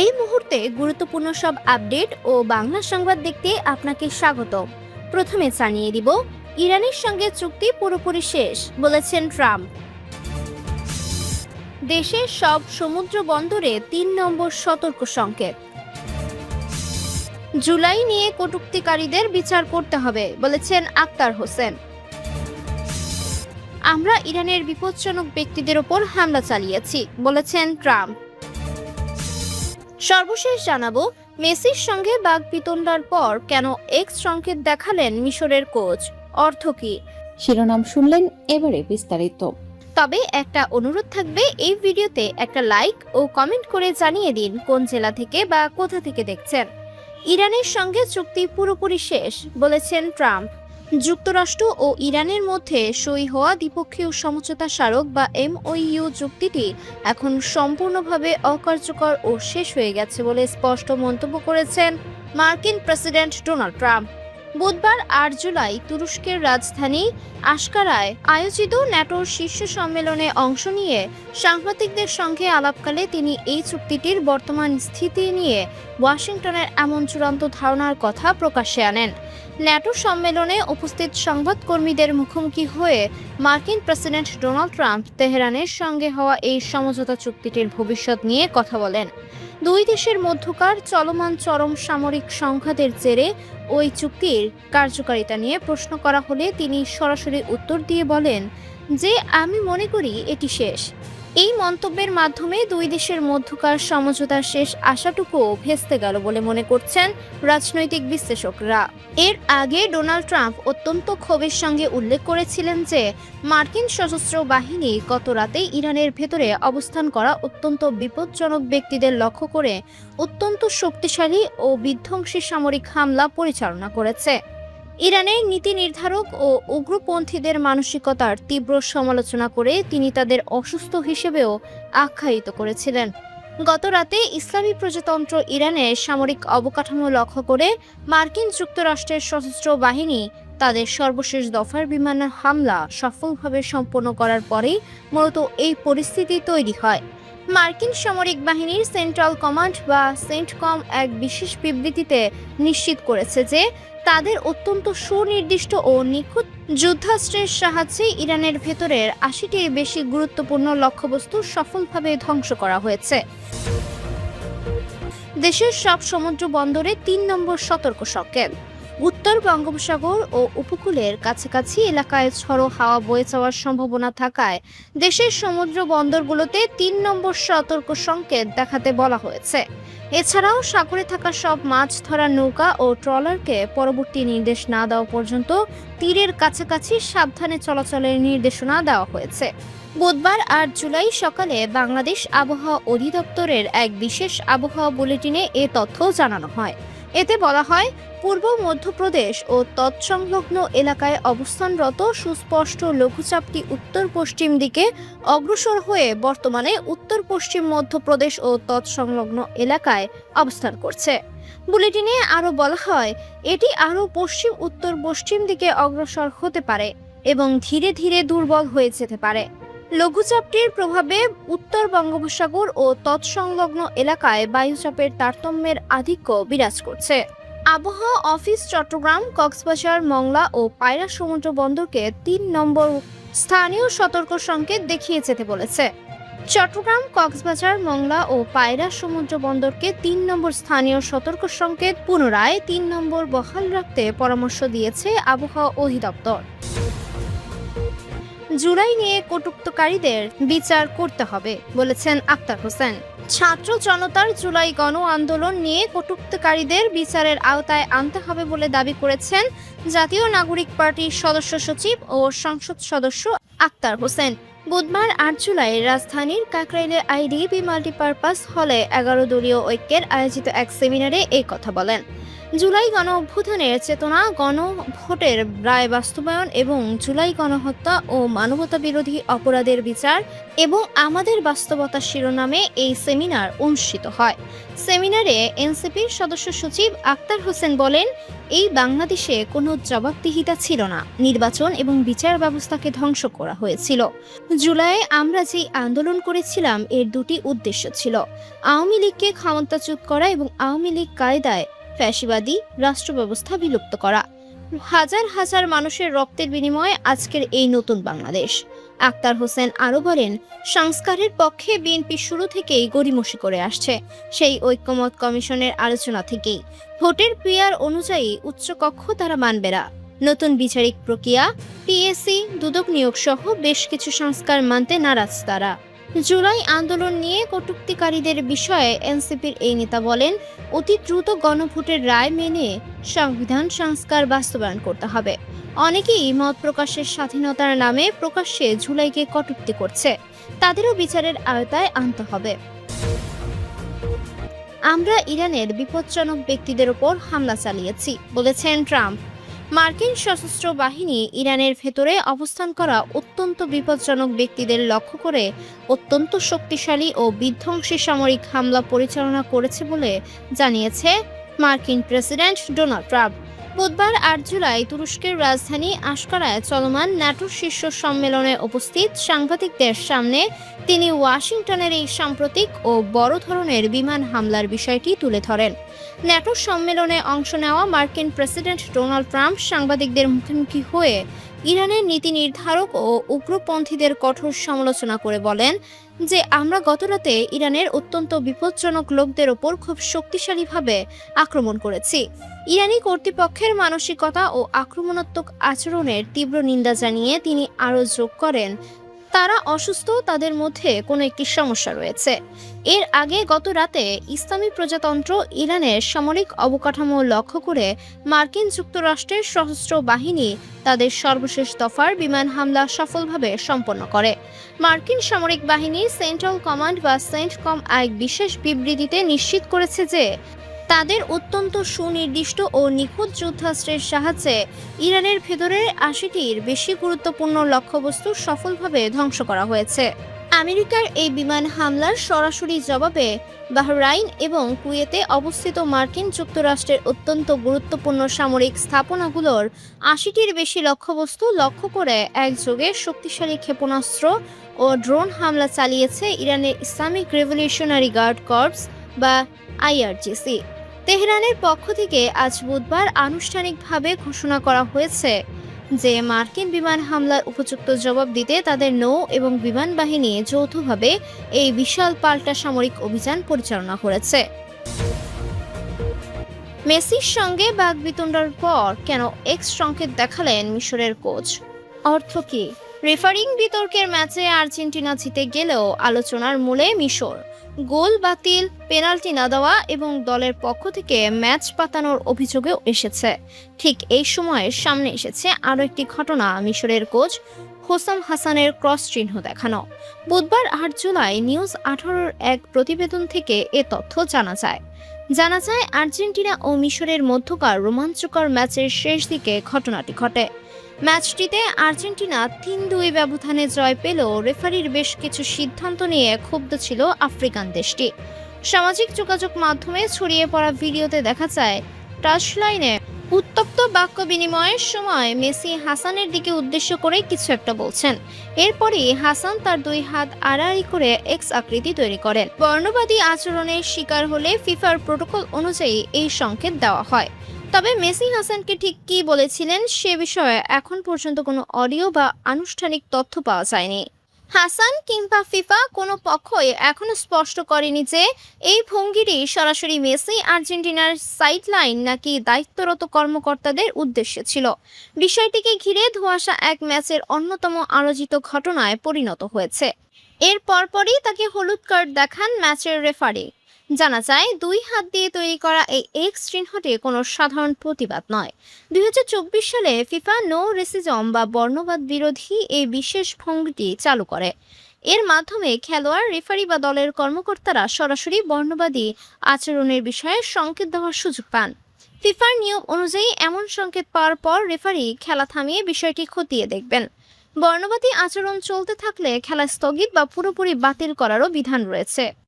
এই মুহূর্তে গুরুত্বপূর্ণ সব আপডেট ও বাংলা সংবাদ দেখতে আপনাকে স্বাগত। প্রথমে জানিয়ে দিব, ইরানের সঙ্গে চুক্তি পুরোপুরি শেষ বলেছেন ট্রাম্প। দেশের সব সমুদ্র বন্দরে ৩ নম্বর সতর্ক সংকেত। জুলাই নিয়ে কটূক্তিকারীদের বিচার করতে হবে বলেছেন আক্তার হোসেন। আমরা ইরানের বিপজ্জনক ব্যক্তিদের ওপর হামলা চালিয়েছি বলেছেন ট্রাম্প। সর্বশেষ জানাবো, মেসির সঙ্গে বাগবিতণ্ডার পর কেন এক্স সংকেত দেখালেন মিশরের কোচ, অর্থ কি? শিরোনাম শুনলেন, এবারে বিস্তারিত। তবে একটা অনুরোধ থাকবে, এই ভিডিওতে একটা লাইক ও কমেন্ট করে জানিয়ে দিন কোন জেলা থেকে বা কোথা থেকে দেখছেন। ইরানের সঙ্গে চুক্তি পুরোপুরি শেষ বলেছেন ট্রাম্প। যুক্তরাষ্ট্র ও ইরানের মধ্যে সই হওয়া দ্বিপক্ষীয় সমঝোতা স্মারক বা MOU চুক্তিটি এখন সম্পূর্ণভাবে অকার্যকর ও শেষ হয়ে গেছে বলে স্পষ্ট মন্তব্য করেছেন মার্কিন প্রেসিডেন্ট ডোনাল্ড ট্রাম্প। বুধবার ৮ জুলাই তুরস্কের রাজধানী আশকারায় আয়োজিত ন্যাটোর শীর্ষ সম্মেলনে অংশ নিয়ে সাংবাদিকদের সঙ্গে আলাপকালে তিনি এই চুক্তিটির বর্তমান স্থিতি নিয়ে ওয়াশিংটনের এমন চূড়ান্ত ধারণার কথা প্রকাশ্যে আনেন। ন্যাটো সম্মেলনে উপস্থিত সংবাদকর্মীদের মুখোমুখি হয়ে মার্কিন প্রেসিডেন্ট ডোনাল্ড ট্রাম্প তেহরানের সঙ্গে হওয়া এই সমঝোতা চুক্তিটির ভবিষ্যৎ নিয়ে কথা বলেন। দুই দেশের মধ্যকার চলমান চরম সামরিক সংঘাতের জেরে ওই চুক্তির কার্যকারিতা নিয়ে প্রশ্ন করা হলে তিনি সরাসরি উত্তর দিয়ে বলেন যে, আমি মনে করি এটি শেষ। এই মন্তব্যের মাধ্যমে দুই দেশের মধ্যকার সমঝোতার শেষ আশাটুকুও ভেস্তে গেল বলে মনে করছেন রাজনৈতিক বিশ্লেষকরা। এর আগে ডোনাল্ড ট্রাম্প অত্যন্ত ক্ষোভের সঙ্গে উল্লেখ করেছিলেন যে, মার্কিন সশস্ত্র বাহিনী গত রাতে ইরানের ভেতরে অবস্থান করা অত্যন্ত বিপজ্জনক ব্যক্তিদের লক্ষ্য করে অত্যন্ত শক্তিশালী ও বিধ্বংসী সামরিক হামলা পরিচালনা করেছে। ইরানের নীতি নির্ধারক ও উগ্রপন্থীদের মানসিকতার তীব্র সমালোচনা করে তিনি তাদের অসুস্থ হিসেবেও আখ্যায়িত করেছিলেন। গত রাতে ইসলামী প্রজাতন্ত্র ইরানের সামরিক অবকাঠামো লক্ষ্য করে মার্কিন যুক্তরাষ্ট্রের সশস্ত্র বাহিনী তাদের সর্বশেষ দফার বিমান হামলা সফলভাবে সম্পন্ন করার পরেই মূলত এই পরিস্থিতি তৈরি হয়। মার্কিন সামরিক বাহিনীর সেন্ট্রাল কমান্ড বা সেন্টকম এক বিশেষ বিবৃতিতে নিশ্চিত করেছে যে, তাদের অত্যন্ত সুনির্দিষ্ট ও নিখুঁত যুদ্ধাস্ত্রের সাহায্যে ইরানের ভেতরের ৮০টির বেশি গুরুত্বপূর্ণ লক্ষ্যবস্তু সফলভাবে ধ্বংস করা হয়েছে। দেশের সব সমুদ্র বন্দরে ৩ নম্বর সতর্ক সংকেত। উত্তর বঙ্গোপসাগর ও উপকূলের কাছাকাছি এলাকায় ঝড়ো হাওয়া বয়ে যাওয়ার সম্ভাবনা থাকায় দেশের সমুদ্র বন্দরগুলোতে ৩ নম্বর সতর্ক সংকেত দেখাতে বলা হয়েছে। এছাড়াও সাগরে থাকা সব মাছ ধরার নৌকা ও ট্রলারকে পরবর্তী নির্দেশ না দেওয়া পর্যন্ত তীরের কাছাকাছি সাবধানে চলাচলের নির্দেশনা দেওয়া হয়েছে। বুধবার ৮ জুলাই সকালে বাংলাদেশ আবহাওয়া অধিদপ্তরের এক বিশেষ আবহাওয়া বুলেটিনে এ তথ্য জানানো হয়। এতে বলা হয়, পূর্ব মধ্যপ্রদেশ ও তৎসংলগ্ন এলাকায় অবস্থানরত সুস্পষ্ট লঘুচাপটি উত্তর পশ্চিম দিকে অগ্রসর হয়ে বর্তমানে উত্তর পশ্চিম মধ্যপ্রদেশ ও তৎসংলগ্ন এলাকায় অবস্থান করছে। বুলেটিনে আরও বলা হয়, এটি আরও পশ্চিম উত্তর পশ্চিম দিকে অগ্রসর হতে পারে এবং ধীরে ধীরে দুর্বল হয়ে যেতে পারে। লঘুচাপটির প্রভাবে উত্তর বঙ্গোপসাগর ও তৎসংলগ্ন এলাকায় বায়ুচাপের তারতম্যের আধিক্য বিরাজ করছে। আবহাওয়া অফিস চট্টগ্রাম, কক্সবাজার, মংলা ও পায়রা সমুদ্র বন্দরকে ৩ নম্বর স্থানীয় সতর্ক সংকেত দেখিয়ে যেতে বলেছে। চট্টগ্রাম, কক্সবাজার, মংলা ও পায়রা সমুদ্র বন্দরকে ৩ নম্বর স্থানীয় সতর্ক সংকেত পুনরায় ৩ নম্বর বহাল রাখতে পরামর্শ দিয়েছে আবহাওয়া অধিদপ্তর। জুলাই নিয়ে কটূক্তিকারীদের বিচার করতে হবে বলেছেন আক্তার হোসেন। ছাত্র জনতার জুলাই গণ আন্দোলন নিয়ে কটূক্তিকারীদের বিচারের আওতায় আনতে হবে বলে দাবি করেছেন জাতীয় নাগরিক পার্টির সদস্য সচিব ও সংসদ সদস্য আক্তার হোসেন। বুধবার ৮ জুলাই রাজধানীর কাকরাইলে IDB মাল্টিপারপাস হলে ১১ দলীয় ঐক্যের আয়োজিত এক সেমিনারে এই কথা বলেন। জুলাই গণ অভ্যুত্থানের চেতনা, গণভোটের রায় বাস্তবায়ন এবং জুলাই গণহত্যা ও মানবতা বিরোধী অপরাধের বিচার এবং আমাদের বাস্তবতা শিরোনামে এই সেমিনার অনুষ্ঠিত হয়। সেমিনারে এনসিপির সদস্য সচিব আক্তার হোসেন বলেন, এই বাংলাদেশে কোনো জবাবদিহিতা ছিল না, নির্বাচন এবং বিচার ব্যবস্থাকে ধ্বংস করা হয়েছিল। জুলাইয়ে আমরা যে আন্দোলন করেছিলাম এর দুটি উদ্দেশ্য ছিল: আওয়ামী লীগকে ক্ষমতাচ্যুত করা এবং আওয়ামী লীগ কায়দায় ফ্যাসিবাদী রাষ্ট্র ব্যবস্থা বিলুপ্ত করা। হাজার হাজার মানুষের রক্তের বিনিময়ে আজকের এই নতুন বাংলাদেশ। আক্তার হোসেন আরও বলেন, সংস্কারের পক্ষে বিএনপি শুরু থেকেই গড়িমসি করে আসছে, সেই ঐক্যমত কমিশনের আলোচনা থেকেই। ভোটের পিআর অনুযায়ী উচ্চকক্ষ তারা মানবে না। নতুন বিচারিক প্রক্রিয়া, পিএসসি, দুদক নিয়োগ সহ বেশ কিছু সংস্কার মানতে নারাজ তারা। জুলাই আন্দোলন নিয়ে কটূক্তিকারীদের বিষয়ে এনসিপির এই নেতা বলেন, অতি দ্রুত গণভোটের রায় মেনে সংবিধান সংস্কার বাস্তবায়ন করতে হবে। অনেকেই মত প্রকাশের স্বাধীনতার নামে প্রকাশ্যে জুলাইকে কটূক্তি করছে, তাদেরও বিচারের আওতায় আনতে হবে। আমরা ইরানের বিপজ্জনক ব্যক্তিদের ওপর হামলা চালিয়েছি, বলেছেন ট্রাম্প। মার্কিন সশস্ত্র বাহিনী ইরানের ভেতরে অবস্থান করা অত্যন্ত বিপজ্জনক ব্যক্তিদের লক্ষ্য করে অত্যন্ত শক্তিশালী ও বিধ্বংসী সামরিক হামলা পরিচালনা করেছে বলে জানিয়েছে মার্কিন প্রেসিডেন্ট ডোনাল্ড ট্রাম্প। বুধবার ৮ জুলাই তুরস্কের রাজধানী আঙ্কারায় চলমান ন্যাটোর শীর্ষ সম্মেলনে উপস্থিত সাংবাদিকদের সামনে তিনি ওয়াশিংটনের এই সাম্প্রতিক ও বড় ধরনের বিমান হামলার বিষয়টি তুলে ধরেন। ন্যাটোর সম্মেলনে অংশ নেওয়া মার্কিন প্রেসিডেন্ট ডোনাল্ড ট্রাম্প সাংবাদিকদের মুখোমুখি হয়ে ইরানের নীতি নির্ধারক ও উগ্রপন্থীদের কঠোর সমালোচনা করে বলেন যে আমরা গতরাতে ইরানের অত্যন্ত বিপজ্জনক লোকদের ওপর খুব শক্তিশালীভাবে আক্রমণ করেছি। ইরানি কর্তৃপক্ষের মানসিকতা ও আক্রমণাত্মক আচরণের তীব্র নিন্দা জানিয়ে তিনি আরও যোগ করেন, তারা অসুস্থ, তাদের মধ্যে কোনো একটি সমস্যা রয়েছে। এর আগে গত রাতে ইসলামী প্রজাতন্ত্র ইরানের সামরিক অবকাঠামো লক্ষ্য করে মার্কিন যুক্তরাষ্ট্রের সশস্ত্র বাহিনী তাদের সর্বশেষ দফার বিমান হামলা সফলভাবে সম্পন্ন করে। মার্কিন সামরিক বাহিনী সেন্ট্রাল কমান্ড বা সেন্টকম এক বিশেষ বিবৃতিতে নিশ্চিত করেছে যে তাদের অত্যন্ত সুনির্দিষ্ট ও নিখুঁত যুদ্ধাস্ত্রের সাহায্যে ইরানের ভেতরের ৮০টির বেশি গুরুত্বপূর্ণ লক্ষ্যবস্তু সফলভাবে ধ্বংস করা হয়েছে। আমেরিকার এই বিমান হামলার সরাসরি জবাবে বাহরাইন এবং কুয়েতে অবস্থিত মার্কিন যুক্তরাষ্ট্রের অত্যন্ত গুরুত্বপূর্ণ সামরিক স্থাপনাগুলোর ৮০টির বেশি লক্ষ্যবস্তু লক্ষ্য করে একযোগে শক্তিশালী ক্ষেপণাস্ত্র ও ড্রোন হামলা চালিয়েছে ইরানের ইসলামিক রেভলিউশনারি গার্ড কর্পস বা আইআরজিসি। তেহরানের পক্ষ থেকে আজ বুধবার আনুষ্ঠানিকভাবে ঘোষণা করা হয়েছে যে মার্কিন বিমান হামলার উপযুক্ত জবাব দিতে তাদের নৌ এবং বিমান বাহিনী যৌথভাবে এই বিশাল পাল্টা সামরিক অভিযান পরিচালনা করেছে। মেসির সঙ্গে বাকবিতণ্ডার পর কেন এক্স সংকেত দেখালেন মিশরের কোচ? অর্থ কি? রেফারিং বিতর্কের ম্যাচে আর্জেন্টিনা জিতে গেলেও আলোচনার মূলে মিশর। গোল বাতিল, পেনাল্টি না দেওয়া এবং দলের পক্ষ থেকে ম্যাচ পাতানোর অভিযোগও এসেছে। ঠিক এই সময়ে সামনে এসেছে আরও একটি ঘটনা, মিশরের কোচ হোসাম হাসানের ক্রস চিহ্ন দেখানো। বুধবার ৮ জুলাই নিউজ ১৮-র এক প্রতিবেদন থেকে এ তথ্য জানা যায়। আর্জেন্টিনা ও মিশরের মধ্যকার রোমাঞ্চকর ম্যাচের শেষ দিকে ঘটনাটি ঘটে। ম্যাচটিতে আর্জেন্টিনা ৩-২ ব্যবধানে জয় পেলেও রেফারির বেশ কিছু সিদ্ধান্ত নিয়ে ক্ষুব্ধ ছিল আফ্রিকান দেশটি। সামাজিক যোগাযোগ মাধ্যমে ছড়িয়ে পড়া ভিডিওতে দেখা যায় টাচলাইনে উত্তপ্ত বাক্য বিনিময়ের সময় মেসি হাসানের দিকে উদ্দেশ্য করে কিছু একটা বলছেন। এরপরই হাসান তার ২ হাত আড়াআড়ি করে এক্স আকৃতি তৈরি করেন। বর্ণবাদী আচরণের শিকার হলে ফিফার প্রোটোকল অনুযায়ী এই সংকেত দেওয়া হয়। তবে মেসি হাসানকে ঠিক কী বলেছিলেন সে বিষয়ে এখন পর্যন্ত কোনো অডিও বা আনুষ্ঠানিক তথ্য পাওয়া যায়নি। হাসান কিংবা ফিফা কোনো পক্ষই এখনো স্পষ্ট করেনি যে এই ভঙ্গিটি সরাসরি মেসি আর্জেন্টিনার সাইডলাইন নাকি দায়িত্বরত কর্মকর্তাদের উদ্দেশ্যে ছিল। বিষয়টিকে ঘিরে ধোঁয়াশা এক ম্যাচের অন্যতম আলোচিত ঘটনায় পরিণত হয়েছে। এর পরপরই তাকে হলুদ কার্ড দেখান ম্যাচের রেফারি। জানা যায় ২ হাত দিয়ে তৈরি করা এই এক্স চিহ্নটি কোনো সাধারণ প্রতিবাদ নয়। ২০২৪ সালে ফিফা নো রেসিজম বা বর্ণবাদ বিরোধী এই বিশেষ ভঙ্গিটি চালু করে। এর মাধ্যমে খেলোয়াড়, রেফারি বা দলের কর্মকর্তারা সরাসরি বর্ণবাদী আচরণের বিষয়ে সংকেত দেওয়ার সুযোগ পান। ফিফার নিয়ম অনুযায়ী এমন সংকেত পাওয়ার পর রেফারি খেলা থামিয়ে বিষয়টি খতিয়ে দেখবেন। বর্ণবাদী আচরণ চলতে থাকলে খেলা স্থগিত বা পুরোপুরি বাতিল করারও বিধান রয়েছে।